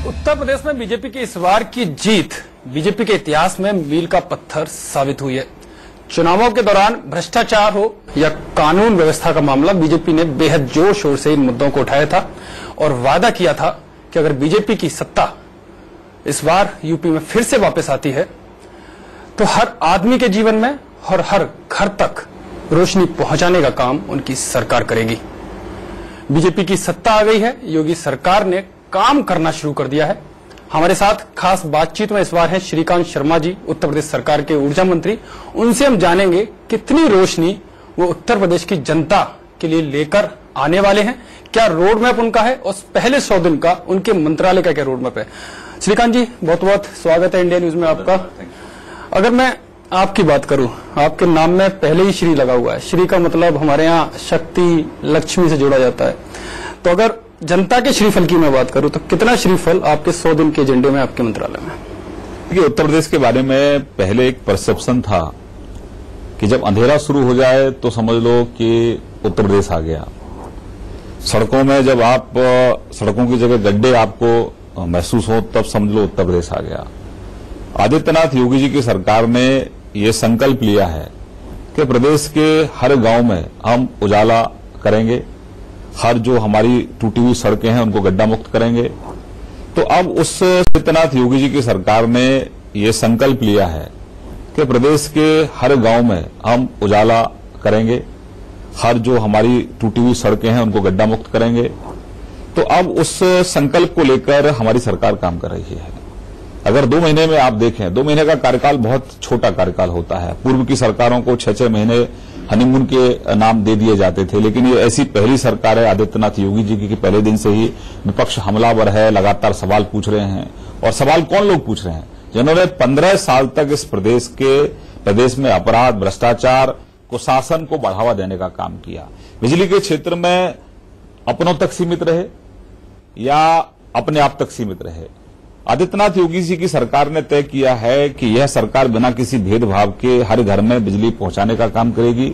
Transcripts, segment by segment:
उत्तर प्रदेश में बीजेपी की इस बार की जीत बीजेपी के इतिहास में मील का पत्थर साबित हुई है। चुनावों के दौरान भ्रष्टाचार हो या कानून व्यवस्था का मामला, बीजेपी ने बेहद जोर शोर से इन मुद्दों को उठाया था और वादा किया था कि अगर बीजेपी की सत्ता इस बार यूपी में फिर से वापस आती है तो हर आदमी के जीवन में और हर घर तक रोशनी पहुंचाने का काम उनकी सरकार करेगी। बीजेपी की सत्ता आ गई है, योगी सरकार ने काम करना शुरू कर दिया है। हमारे साथ खास बातचीत में इस बार है श्रीकांत शर्मा जी, उत्तर प्रदेश सरकार के ऊर्जा मंत्री। उनसे हम जानेंगे कितनी रोशनी वो उत्तर प्रदेश की जनता के लिए लेकर आने वाले हैं, क्या रोड मैप उनका है और पहले 100 दिन का उनके मंत्रालय का क्या रोड मैप है। श्रीकांत जी, बहुत बहुत स्वागत है इंडिया न्यूज में आपका। अगर मैं आपकी बात करूं, आपके नाम में पहले ही श्री लगा हुआ है। श्री का मतलब हमारे यहाँ शक्ति, लक्ष्मी से जोड़ा जाता है। तो अगर जनता के श्रीफल की मैं बात करूं तो कितना श्रीफल आपके 100 दिन के एजेंडे में, आपके मंत्रालय में? देखिए, उत्तर प्रदेश के बारे में पहले एक परसेप्शन था कि जब अंधेरा शुरू हो जाए तो समझ लो कि उत्तर प्रदेश आ गया। सड़कों में जब आप सड़कों की जगह गड्ढे आपको महसूस हो तब समझ लो उत्तर प्रदेश आ गया। आदित्यनाथ योगी जी की सरकार ने ये संकल्प लिया है कि प्रदेश के हर गांव में हम उजाला करेंगे, हर जो हमारी टूटी हुई सड़कें हैं उनको गड्ढा मुक्त करेंगे। तो अब उस आदित्यनाथ योगी जी की सरकार ने ये संकल्प लिया है कि प्रदेश के हर गांव में हम उजाला करेंगे, हर जो हमारी टूटी हुई सड़कें हैं उनको गड्ढा मुक्त करेंगे। तो अब उस संकल्प को लेकर हमारी सरकार काम कर रही है। अगर 2 महीने में आप देखें, 2 महीने का कार्यकाल बहुत छोटा कार्यकाल होता है। पूर्व की सरकारों को 6-6 महीने हनीमून के नाम दे दिए जाते थे, लेकिन ये ऐसी पहली सरकार है आदित्यनाथ योगी जी की पहले दिन से ही विपक्ष हमलावर है, लगातार सवाल पूछ रहे हैं। और सवाल कौन लोग पूछ रहे हैं? जिन्होंने 15 साल तक इस प्रदेश में अपराध, भ्रष्टाचार, कुशासन को बढ़ावा देने का काम किया। बिजली के क्षेत्र में अपनों तक सीमित रहे या अपने आप तक सीमित रहे। आदित्यनाथ योगी जी की सरकार ने तय किया है कि यह सरकार बिना किसी भेदभाव के हर घर में बिजली पहुंचाने का काम करेगी,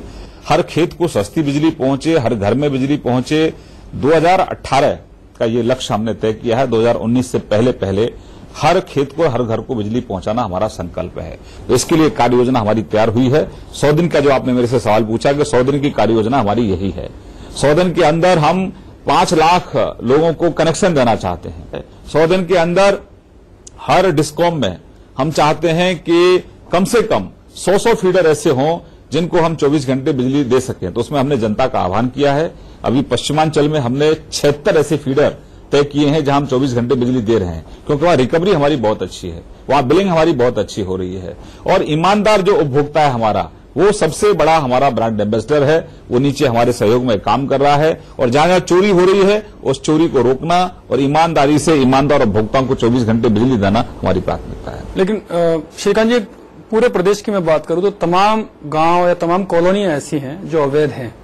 हर खेत को सस्ती बिजली पहुंचे, हर घर में बिजली पहुंचे। 2018 का ये लक्ष्य हमने तय किया है। 2019 से पहले हर खेत को, हर घर को बिजली पहुंचाना हमारा संकल्प है। तो इसके लिए कार्य योजना हमारी तैयार हुई है। 100 दिन का जो आपने मेरे से सवाल पूछा कि 100 दिन की कार्य योजना हमारी यही है। 100 दिन के अंदर हम 5 लाख लोगों को कनेक्शन देना चाहते हैं। 100 दिन के अंदर हर डिस्कॉम में हम चाहते हैं कि कम से कम 100 फीडर ऐसे हों जिनको हम 24 घंटे बिजली दे सकें। तो उसमें हमने जनता का आह्वान किया है। अभी पश्चिमांचल में हमने 76 ऐसे फीडर तय किए हैं जहां हम 24 घंटे बिजली दे रहे हैं, क्योंकि वहां रिकवरी हमारी बहुत अच्छी है, वहां बिलिंग हमारी बहुत अच्छी हो रही है। और ईमानदार जो उपभोक्ता है हमारा, वो सबसे बड़ा हमारा ब्रांड एम्बेसडर है। वो नीचे हमारे सहयोग में काम कर रहा है और जहां जहां चोरी हो रही है उस चोरी को रोकना और ईमानदारी से ईमानदार उपभोक्ताओं को 24 घंटे बिजली देना हमारी प्राथमिकता है। लेकिन श्रीकांत जी, पूरे प्रदेश की मैं बात करूं तो तमाम गांव या तमाम कॉलोनियां ऐसी हैं जो अवैध हैं,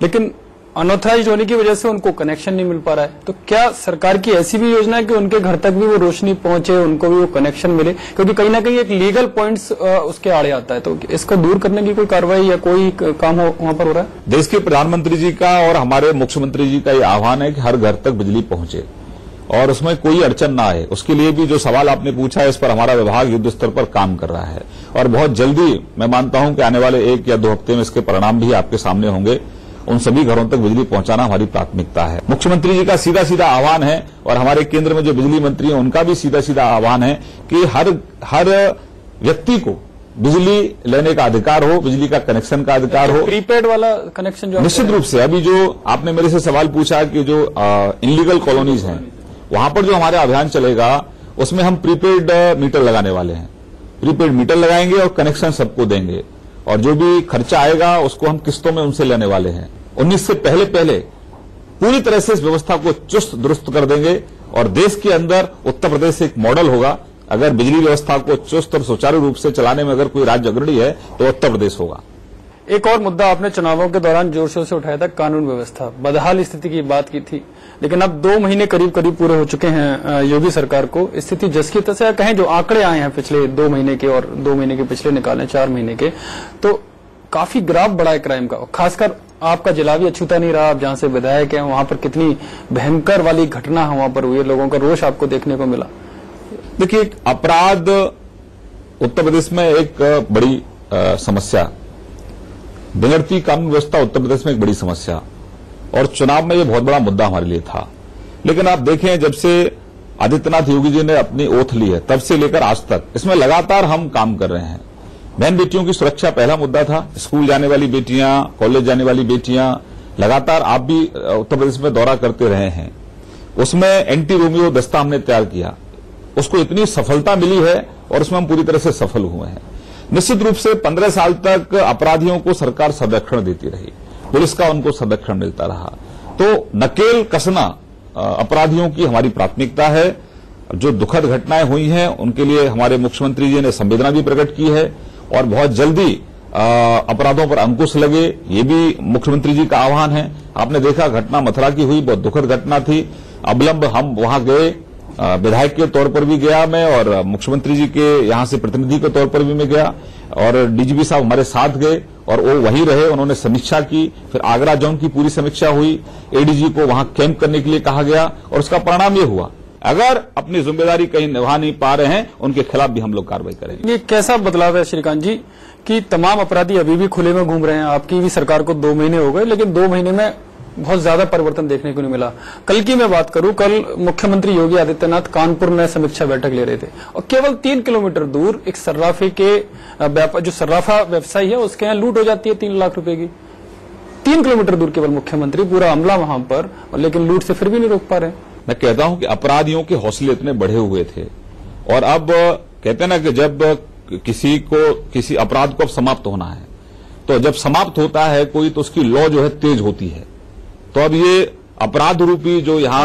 लेकिन अनऑथराइज्ड होने की वजह से उनको कनेक्शन नहीं मिल पा रहा है। तो क्या सरकार की ऐसी भी योजना है कि उनके घर तक भी वो रोशनी पहुंचे, उनको भी वो कनेक्शन मिले? क्योंकि कहीं ना कहीं एक लीगल पॉइंट्स उसके आड़े आता है। तो इसको दूर करने की कोई कार्रवाई या कोई काम वहां पर हो रहा है? देश के प्रधानमंत्री जी का और हमारे मुख्यमंत्री जी का ये आह्वान है कि हर घर तक बिजली पहुंचे और उसमें कोई अड़चन ना आए। उसके लिए भी जो सवाल आपने पूछा है, इस पर हमारा विभाग युद्ध स्तर पर काम कर रहा है और बहुत जल्दी मैं मानता हूं कि आने वाले 1 या 2 हफ्ते में इसके परिणाम भी आपके सामने होंगे। उन सभी घरों तक बिजली पहुंचाना हमारी प्राथमिकता है। मुख्यमंत्री जी का सीधा सीधा आह्वान है और हमारे केंद्र में जो बिजली मंत्री हैं उनका भी सीधा सीधा आह्वान है कि हर व्यक्ति को बिजली लेने का अधिकार हो, बिजली का कनेक्शन का अधिकार हो। प्रीपेड वाला कनेक्शन जो निश्चित रूप से अभी जो आपने मेरे से सवाल पूछा कि जो इनलीगल कॉलोनीज हैं वहां पर जो हमारा अभियान चलेगा उसमें हम प्रीपेड मीटर लगाने वाले हैं। प्रीपेड मीटर लगाएंगे और कनेक्शन सबको देंगे और जो भी खर्चा आएगा उसको हम किस्तों में उनसे लेने वाले हैं। 19 से पहले पूरी तरह से इस व्यवस्था को चुस्त दुरुस्त कर देंगे और देश के अंदर उत्तर प्रदेश एक मॉडल होगा। अगर बिजली व्यवस्था को चुस्त और सुचारू रूप से चलाने में अगर कोई राज्य अग्रणी है तो उत्तर प्रदेश होगा। एक और मुद्दा आपने चुनावों के दौरान जोर शोर से उठाया था, कानून व्यवस्था। बदहाल स्थिति की बात की थी, लेकिन अब 2 महीने करीब पूरे हो चुके हैं योगी सरकार को। स्थिति जस की तस है, कहें जो आंकड़े आए हैं पिछले 2 महीने के और 2 महीने के पिछले निकालें 4 महीने के, तो काफी ग्राफ बढ़ा है क्राइम का। खासकर आपका जिला भी अछूता नहीं रहा, आप जहां से विधायक हैं वहां पर कितनी भयंकर वाली घटना वहां पर हुई, लोगों का रोष आपको देखने को मिला। देखिए, अपराध उत्तर प्रदेश में एक बड़ी समस्या, बिगड़ती कानून व्यवस्था उत्तर प्रदेश में एक बड़ी समस्या, और चुनाव में यह बहुत बड़ा मुद्दा हमारे लिए था। लेकिन आप देखें, जब से आदित्यनाथ योगी जी ने अपनी ओथ ली है तब से लेकर आज तक इसमें लगातार हम काम कर रहे हैं। बहन बेटियों की सुरक्षा पहला मुद्दा था, स्कूल जाने वाली बेटियां, कॉलेज जाने वाली बेटियां, लगातार आप भी उत्तर प्रदेश में दौरा करते रहे हैं। उसमें एंटी रोमियो दस्ता हमने तैयार किया, उसको इतनी सफलता मिली है और उसमें हम पूरी तरह से सफल हुए हैं। निश्चित रूप से 15 साल तक अपराधियों को सरकार संरक्षण देती रही, पुलिस का उनको संरक्षण मिलता रहा। तो नकेल कसना अपराधियों की हमारी प्राथमिकता है। जो दुखद घटनाएं हुई हैं उनके लिए हमारे मुख्यमंत्री जी ने संवेदना भी प्रकट की है और बहुत जल्दी अपराधों पर अंकुश लगे, ये भी मुख्यमंत्री जी का आह्वान है। आपने देखा, घटना मथुरा की हुई, बहुत दुखद घटना थी। अविलंब हम वहां गए, विधायक के तौर पर भी गया मैं, और मुख्यमंत्री जी के यहां से प्रतिनिधि के तौर पर भी मैं गया, और डीजीपी साहब हमारे साथ गए और वो वहीं रहे, उन्होंने समीक्षा की। फिर आगरा जोन की पूरी समीक्षा हुई, एडीजी को वहां कैंप करने के लिए कहा गया और उसका परिणाम ये हुआ। अगर अपनी जिम्मेदारी कहीं निभा नहीं पा रहे हैं, उनके खिलाफ भी हम लोग कार्रवाई करेंगे। ये कैसा बदलाव है श्रीकांत जी कि तमाम अपराधी अभी भी खुले में घूम रहे हैं? आपकी भी सरकार को 2 महीने हो गए, लेकिन 2 महीने में बहुत ज्यादा परिवर्तन देखने को नहीं मिला। कल की मैं बात करूं, कल मुख्यमंत्री योगी आदित्यनाथ कानपुर में समीक्षा बैठक ले रहे थे और केवल 3 किलोमीटर दूर एक सर्राफे के जो सर्राफा व्यवसायी है उसके यहाँ लूट हो जाती है 3 लाख रुपए की। 3 किलोमीटर दूर केवल मुख्यमंत्री, पूरा अमला वहां पर, लेकिन लूट से फिर भी नहीं रोक पा रहे। मैं कहता हूं कि अपराधियों के हौसले इतने बढ़े हुए थे, और अब कहते हैं ना कि जब किसी अपराध को अब समाप्त होना है, तो जब समाप्त होता है कोई, तो उसकी लौ जो है तेज होती है। तो अब ये अपराध रूपी जो यहाँ,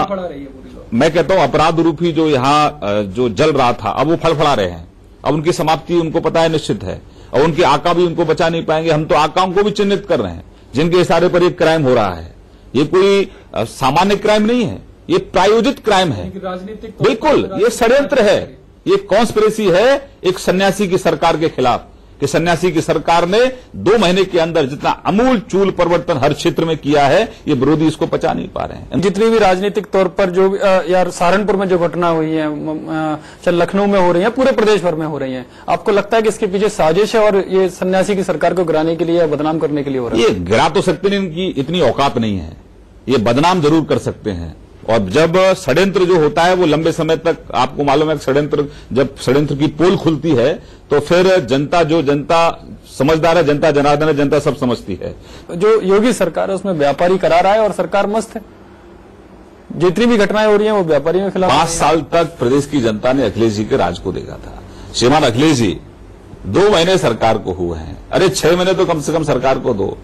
मैं कहता हूं अपराध रूपी जो यहाँ जो जल रहा था, अब वो फड़फड़ा रहे हैं। अब उनकी समाप्ति उनको पता है, निश्चित है, और उनके आका भी उनको बचा नहीं पाएंगे। हम तो आकाओं को भी चिन्हित कर रहे हैं जिनके इशारे पर एक क्राइम हो रहा है। ये कोई सामान्य क्राइम नहीं है, ये प्रायोजित क्राइम है, बिल्कुल ये षड्यंत्र है, ये कॉन्स्पिरेसी है एक सन्यासी की सरकार के खिलाफ, कि सन्यासी की सरकार ने 2 महीने के अंदर जितना अमूल चूल परिवर्तन हर क्षेत्र में किया है, ये विरोधी इसको पचा नहीं पा रहे हैं। जितनी भी राजनीतिक तौर पर जो यार सहारनपुर में जो घटना हुई है, चाहे लखनऊ में हो रही है, पूरे प्रदेश भर में हो रही है, आपको लगता है कि इसके पीछे साजिश है और ये सन्यासी की सरकार को गिराने के लिए या बदनाम करने के लिए हो रहा है? ये गिरा तो सकते नहीं, इनकी इतनी औकात नहीं है, ये बदनाम जरूर कर सकते हैं। और जब षड्यंत्र जो होता है वो लंबे समय तक, आपको मालूम है, जब षड्यंत्र की पोल खुलती है तो फिर जनता समझदार है, जनता जनार्दन है, जनता सब समझती है। जो योगी सरकार है उसमें व्यापारी करा रहा है और सरकार मस्त है। जितनी भी घटनाएं हो रही हैं वो व्यापारियों के खिलाफ। 5 साल तक प्रदेश की जनता ने अखिलेश जी के राज को देखा था। श्रीमान अखिलेश जी 2 महीने सरकार को हुए हैं, अरे 6 महीने तो कम से कम सरकार को दो।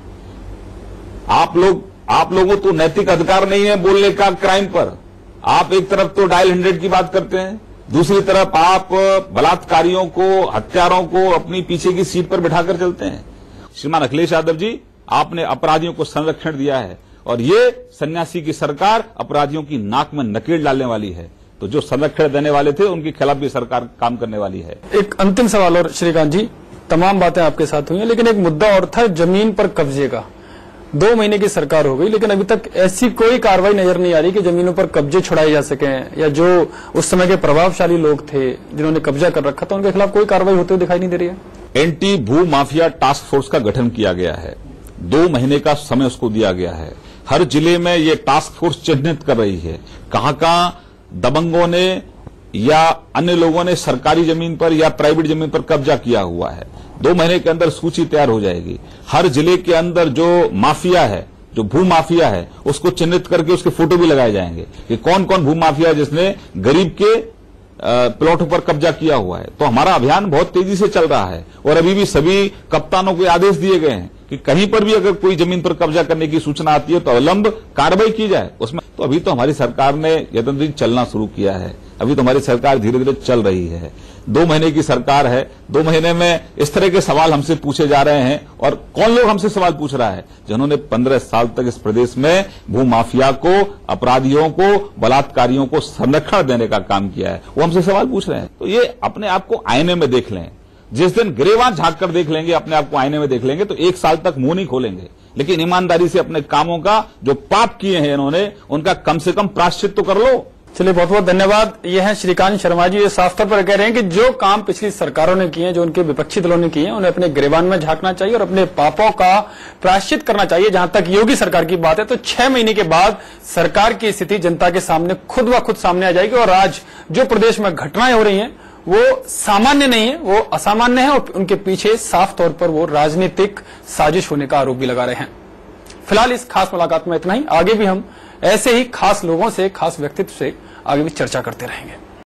आप लोगों तो नैतिक अधिकार नहीं है बोलने का क्राइम पर। आप एक तरफ तो डायल 100 की बात करते हैं, दूसरी तरफ आप बलात्कारियों को, हत्यारों को अपनी पीछे की सीट पर बिठाकर चलते हैं। श्रीमान अखिलेश यादव जी, आपने अपराधियों को संरक्षण दिया है और ये सन्यासी की सरकार अपराधियों की नाक में नकेल डालने वाली है। तो जो संरक्षण देने वाले थे उनके खिलाफ भी सरकार काम करने वाली है। एक अंतिम सवाल और श्रीकांत जी, तमाम बातें आपके साथ हुई हैं, लेकिन एक मुद्दा और था जमीन पर कब्जे का। 2 महीने की सरकार हो गई, लेकिन अभी तक ऐसी कोई कार्रवाई नजर नहीं आ रही कि जमीनों पर कब्जे छुड़ाए जा सकें, या जो उस समय के प्रभावशाली लोग थे जिन्होंने कब्जा कर रखा था उनके खिलाफ कोई कार्रवाई होते हुए दिखाई नहीं दे रही है। एंटी भू माफिया टास्क फोर्स का गठन किया गया है, 2 महीने का समय उसको दिया गया है। हर जिले में ये टास्क फोर्स चिन्हित कर रही है कहां दबंगों ने या अन्य लोगों ने सरकारी जमीन पर या प्राइवेट जमीन पर कब्जा किया हुआ है। 2 महीने के अंदर सूची तैयार हो जाएगी। हर जिले के अंदर जो माफिया है, जो भू माफिया है, उसको चिन्हित करके उसके फोटो भी लगाए जाएंगे कि कौन कौन भू माफिया है जिसने गरीब के प्लॉटों पर कब्जा किया हुआ है। तो हमारा अभियान बहुत तेजी से चल रहा है और अभी भी सभी कप्तानों को आदेश दिए गए हैं कि कहीं पर भी अगर कोई जमीन पर कब्जा करने की सूचना आती है तो अविलंब कार्रवाई की जाए उसमें। तो अभी तो हमारी सरकार ने यथावत चलना शुरू किया है, अभी तो हमारी सरकार धीरे धीरे चल रही है। 2 महीने की सरकार है, 2 महीने में इस तरह के सवाल हमसे पूछे जा रहे हैं। और कौन लोग हमसे सवाल पूछ रहा है? जिन्होंने 15 साल तक इस प्रदेश में भू माफिया को, अपराधियों को, बलात्कारियों को संरक्षण देने का काम किया है, वो हमसे सवाल पूछ रहे हैं। तो ये अपने आप को आईने में देख लें। जिस दिन गिरेबान झांक कर देख लेंगे, अपने आप को आईने में देख लेंगे, तो 1 साल तक मुंह नहीं खोलेंगे। लेकिन ईमानदारी से अपने कामों का जो पाप किए हैं इन्होंने उनका कम से कम प्रायश्चित तो कर लो। चलिए, बहुत बहुत धन्यवाद। ये हैं श्रीकांत शर्मा जी। ये साफ तौर पर कह रहे हैं कि जो काम पिछली सरकारों ने किए हैं, जो उनके विपक्षी दलों ने किए हैं, उन्हें अपने गिरेबान में झांकना चाहिए और अपने पापों का प्रायश्चित करना चाहिए। जहां तक योगी सरकार की बात है तो 6 महीने के बाद सरकार की स्थिति जनता के सामने खुद ब खुद सामने आ जाएगी और आज जो प्रदेश में घटनाएं हो रही हैं वो सामान्य नहीं है, वो असामान्य है और उनके पीछे साफ तौर पर वो राजनीतिक साजिश होने का आरोप भी लगा रहे हैं। फिलहाल इस खास मुलाकात में इतना ही। आगे भी हम ऐसे ही खास लोगों से, खास व्यक्तित्व से आगे भी चर्चा करते रहेंगे।